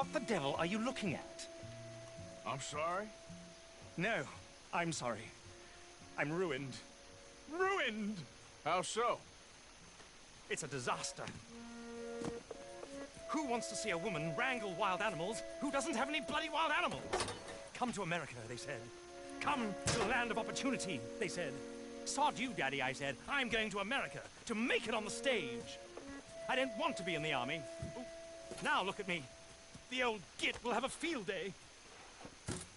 What the devil are you looking at? I'm sorry? No, I'm sorry. I'm ruined. Ruined! How so? It's a disaster. Who wants to see a woman wrangle wild animals who doesn't have any bloody wild animals? Come to America, they said. Come to the land of opportunity, they said. Sod you, Daddy, I said. I'm going to America to make it on the stage. I don't want to be in the army. Ooh. Now look at me. The old git will have a field day.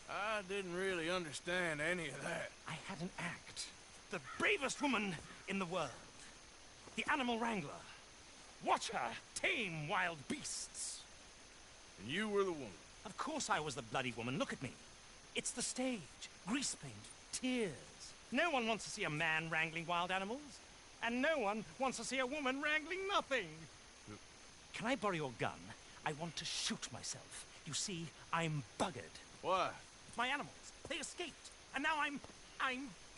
I didn't really understand any of that. I had an act. The bravest woman in the world. The animal wrangler. Watch her tame wild beasts. And you were the woman. Of course I was the bloody woman. Look at me. It's the stage. Grease paint. Tears. No one wants to see a man wrangling wild animals. And no one wants to see a woman wrangling nothing. Can I borrow your gun? I want to shoot myself. You see, I'm buggered. Why? My animals. They escaped. And now I'm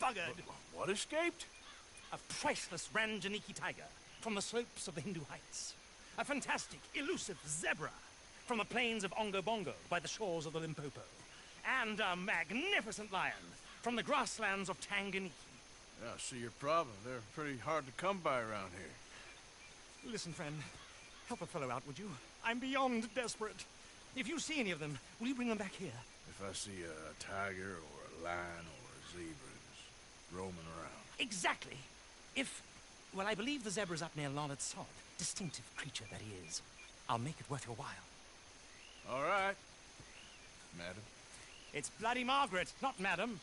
buggered. What escaped? A priceless Ranjaniki tiger from the slopes of the Hindu Heights. A fantastic, elusive zebra from the plains of Ongo Bongo by the shores of the Limpopo. And a magnificent lion from the grasslands of Tanganyika. Yeah, I see your problem. They're pretty hard to come by around here. Listen, friend. Help a fellow out, would you? I'm beyond desperate. If you see any of them, will you bring them back here? If I see a tiger or a lion or a zebra just roaming around. Exactly. Well, I believe the zebra's up near Larned Sod. Distinctive creature that he is. I'll make it worth your while. All right, madam. It's bloody Margaret, not madam.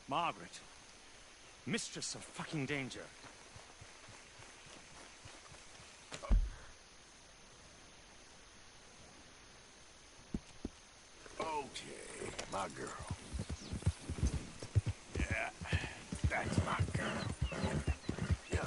Margaret. Mistress of fucking danger. Okay, my girl. Yeah, that's my girl. Yeah.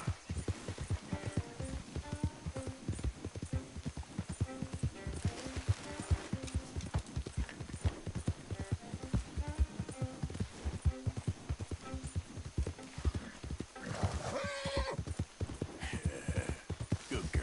Good girl.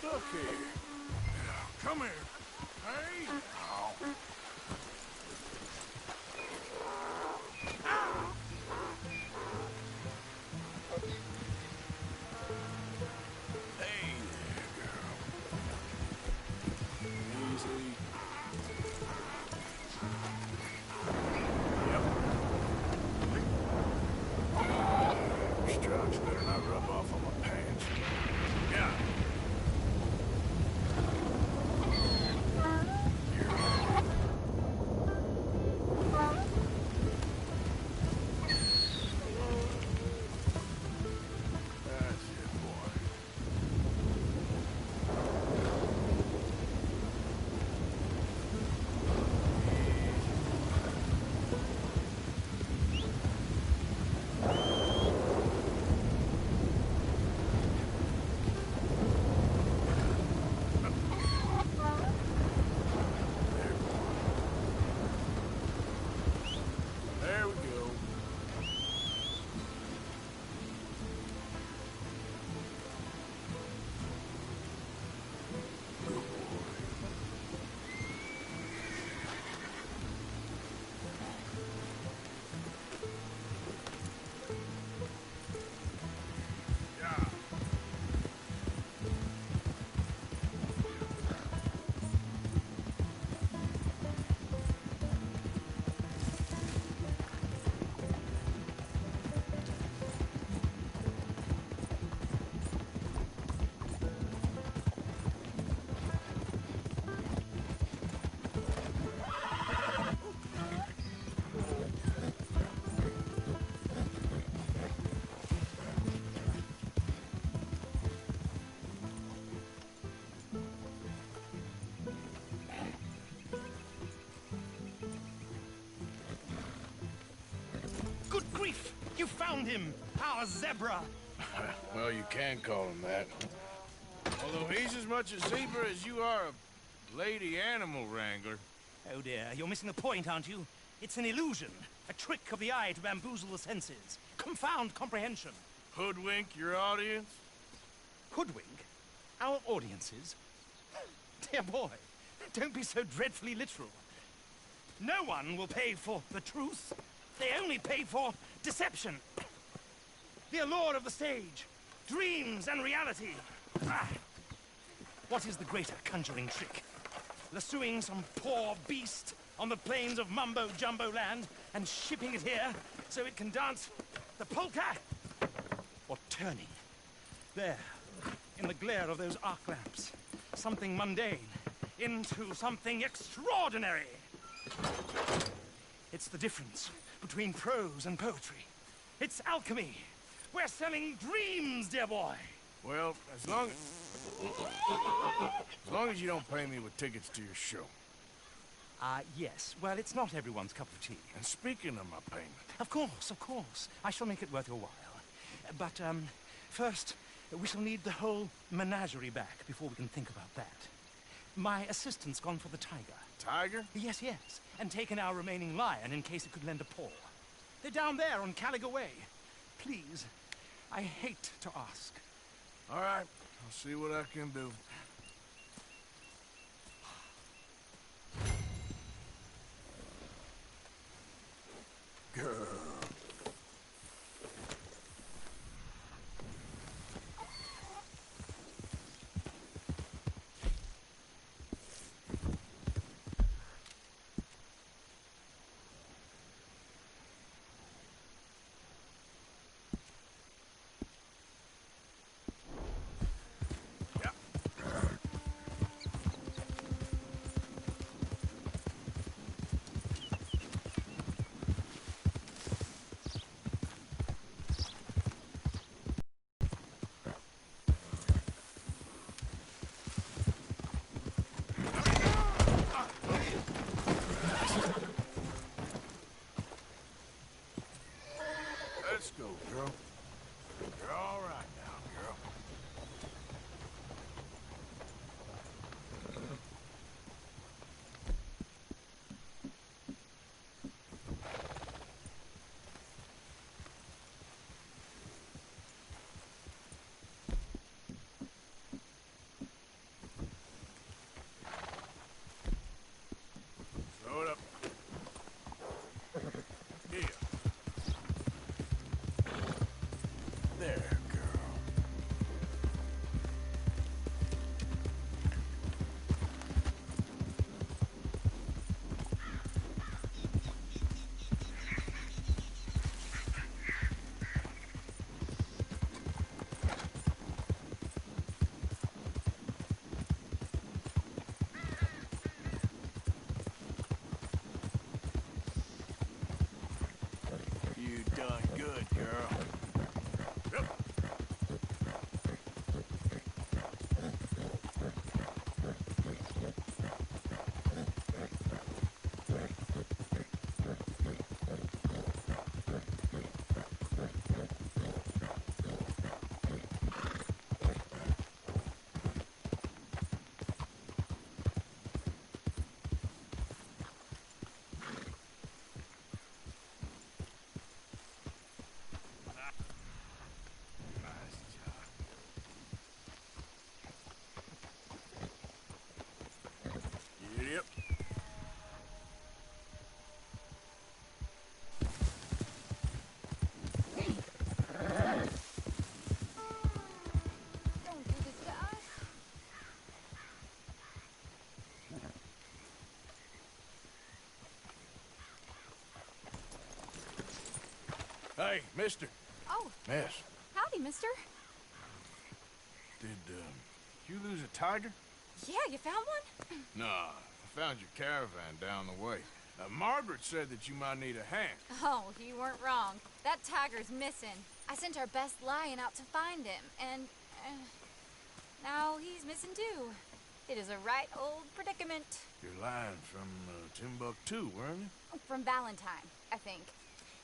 Look here. Come here. Hey. Ow. Hey there, girl. Easy. Yep. Strokes better not rub off on my pants. Yeah. him, our zebra. Well, you can call him that. Although he's as much a zebra as you are a lady animal wrangler. Oh dear, you're missing the point, aren't you? It's an illusion, a trick of the eye to bamboozle the senses, confound comprehension. Hoodwink your audience? Hoodwink? Our audiences? Dear boy, don't be so dreadfully literal. No one will pay for the truth. They only pay for deception. The allure of the stage, dreams and reality. Ah. What is the greater conjuring trick? Lassoing some poor beast on the plains of mumbo-jumbo land and shipping it here so it can dance the polka? Or turning, there, in the glare of those arc lamps, something mundane into something extraordinary? It's the difference between prose and poetry. It's alchemy. We're selling dreams, dear boy. Well, as long as you don't pay me with tickets to your show. Yes. Well, it's not everyone's cup of tea. And speaking of my payment... Of course. I shall make it worth your while. But, first, we shall need the whole menagerie back before we can think about that. My assistant's gone for the tiger. Tiger? Yes. And taken our remaining lion in case it could lend a paw. They're down there on Caliga Way. Please, I hate to ask. All right, I'll see what I can do. Girl. Let's go, girl. You're all right now, girl. Throw it up. Yeah. There, girl. You done good, girl. Yep. Nice job. Yep. Don't do this to us. Hey, mister. Oh, Miss, howdy, mister. did you lose a tiger? Yeah, you found one? Nah, I found your caravan down the way. Margaret said that you might need a hand. Oh, you weren't wrong. That tiger's missing. I sent our best lion out to find him, and now he's missing too. It is a right old predicament. You're lying from Timbuktu, weren't you? From Valentine, I think.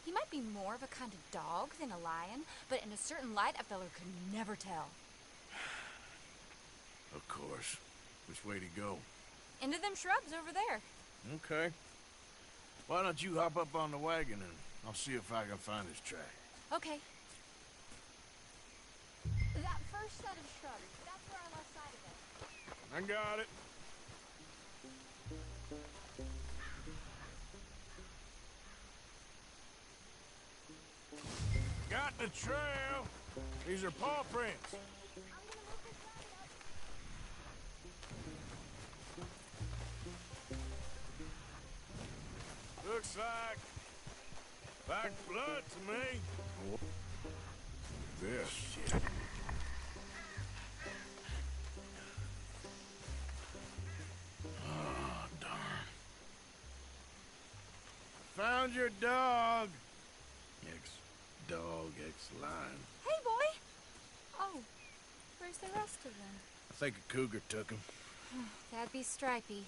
He might be more of a kind of dog than a lion, but in a certain light, a feller could never tell. Of course. Which way to go? Into them shrubs over there. Okay. Why don't you hop up on the wagon and I'll see if I can find his track. Okay. That first set of shrubs, that's where I lost sight of it. I got it. Got the trail. These are paw prints. Looks like blood to me. This shit. Oh, darn. Found your dog. Ex-dog, ex-lion. Hey, boy! Oh, where's the rest of them? I think a cougar took him. That'd be Stripey.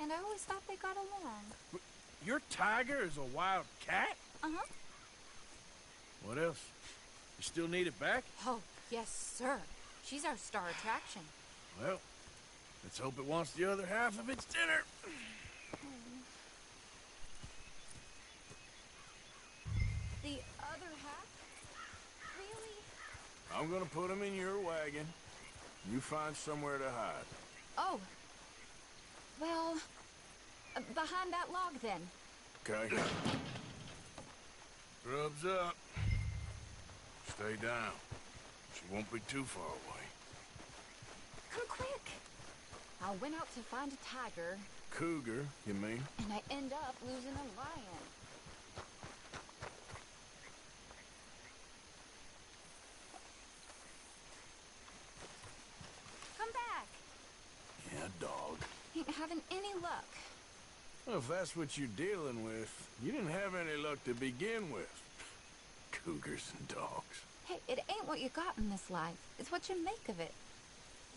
And I always thought they got along. Your tiger is a wild cat? Uh-huh. What else? You still need it back? Oh, yes, sir. She's our star attraction. Well, let's hope it wants the other half of its dinner. The other half? Really? I'm gonna put him in your wagon. You find somewhere to hide. Oh. Well, behind that log, then. Okay. Grub's up. Stay down. She won't be too far away. Come quick. I went out to find a tiger. Cougar, you mean? And I end up losing a lion. Come back. Yeah, dog. Ain't having any luck. Well, if that's what you're dealing with, you didn't have any luck to begin with. Cougars and dogs. Hey, it ain't what you got in this life. It's what you make of it.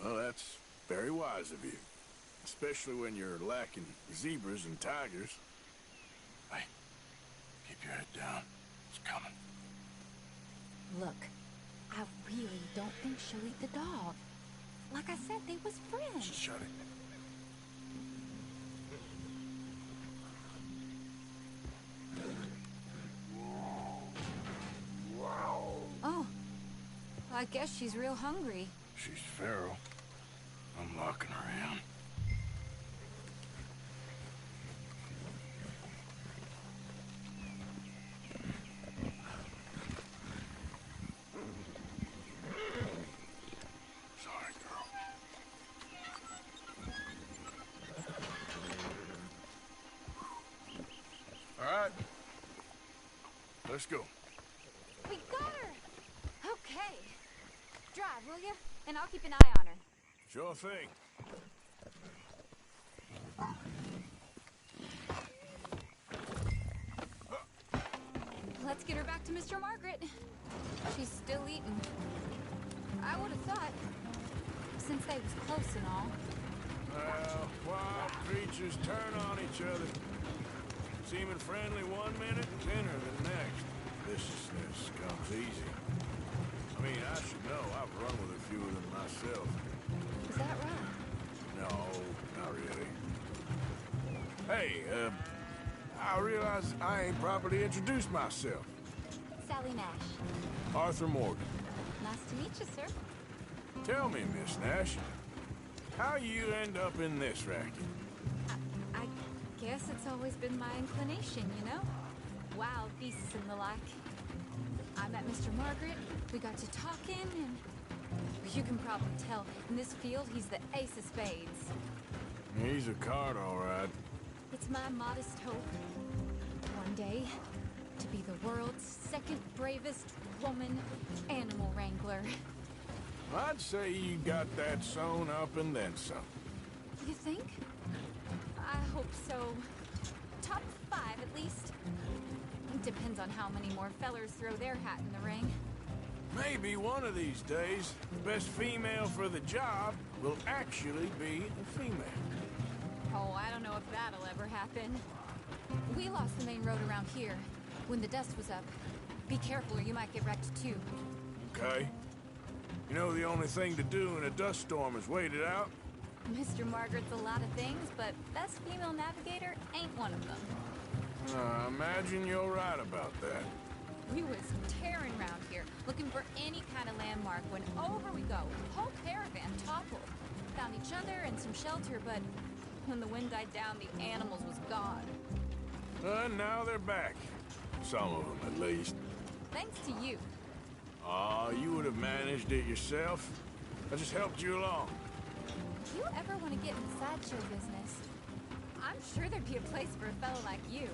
Well, that's very wise of you. Especially when you're lacking zebras and tigers. Hey, keep your head down. It's coming. Look, I really don't think she'll eat the dog. Like I said, they was friends. Shut it. Oh, I guess she's real hungry. She's feral. I'm locking her in. Sorry, girl. All right. Let's go. We got her! Okay. Drive, will you? And I'll keep an eye on her. Sure thing. Let's get her back to Mr. Margaret. She's still eating. I would have thought, since they was close and all. Well, wild creatures turn on each other. Seeming friendly one minute, thinner the next. Viciousness comes easy. I mean, I should know. I've run with a few of them myself. Is that right? No, not really. Hey, I realize I ain't properly introduced myself. Sally Nash. Arthur Morgan. Nice to meet you, sir. Tell me, Miss Nash, how you end up in this racket? I guess it's always been my inclination, you know? Wild beasts and the like. I met Mr. Margaret, we got to talking, and you can probably tell, in this field, he's the ace of spades. He's a card, all right. It's my modest hope, one day, to be the world's second bravest woman animal wrangler. I'd say you got that sewn up and then some. You think? I hope so. Top 5, at least. Depends on how many more fellers throw their hat in the ring. Maybe one of these days, the best female for the job will actually be a female. Oh, I don't know if that'll ever happen. We lost the main road around here. when the dust was up. Be careful or you might get wrecked too. Okay. You know the only thing to do in a dust storm is wait it out? Mr. Margaret's a lot of things, but best female navigator ain't one of them. I imagine you're right about that. We was tearing around here, looking for any kind of landmark when over we go. Whole caravan toppled. Found each other and some shelter, but when the wind died down, the animals was gone. And now they're back. Some of them, at least. Thanks to you. Aw, you would have managed it yourself. I just helped you along. If you ever want to get in sideshow business, I'm sure there'd be a place for a fellow like you.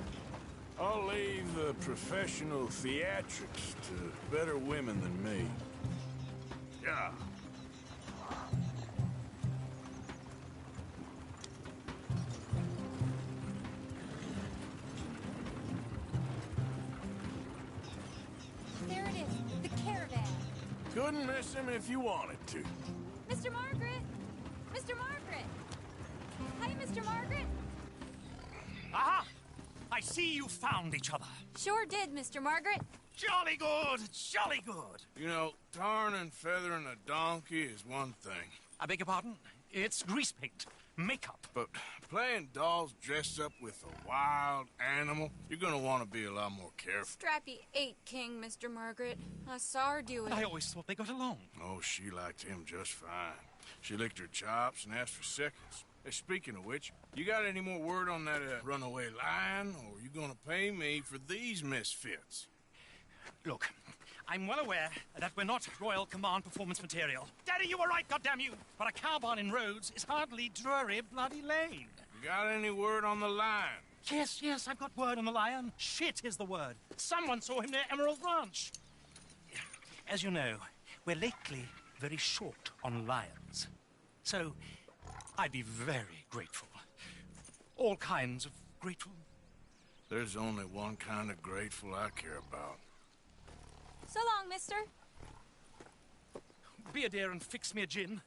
I'll leave the professional theatrics to better women than me. Yeah. There it is, the caravan. Couldn't miss him if you wanted to. Mr. Margaret! Mr. Margaret! Hi, Mr. Margaret! Aha! I see you found each other. Sure did, Mr. Margaret. Jolly good, jolly good. You know, tarring and feathering a donkey is one thing. I beg your pardon? It's grease paint, makeup. But playing dolls dressed up with a wild animal, you're gonna want to be a lot more careful. Strappy ate King, Mr. Margaret. I saw her do it. I always thought they got along. Oh, she liked him just fine. She licked her chops and asked for seconds. Hey, speaking of which, you got any more word on that runaway lion, or you gonna pay me for these misfits? Look, I'm well aware that we're not Royal Command performance material. Daddy, you were right, goddammit you! But a cow barn in Rhodes is hardly Drury Bloody Lane. You got any word on the lion? Yes, I've got word on the lion. Shit is the word. Someone saw him near Emerald Ranch. As you know, we're lately very short on lions. So, I'd be very grateful. All kinds of grateful. There's only one kind of grateful I care about. So long, mister. Be a dear and fix me a gin.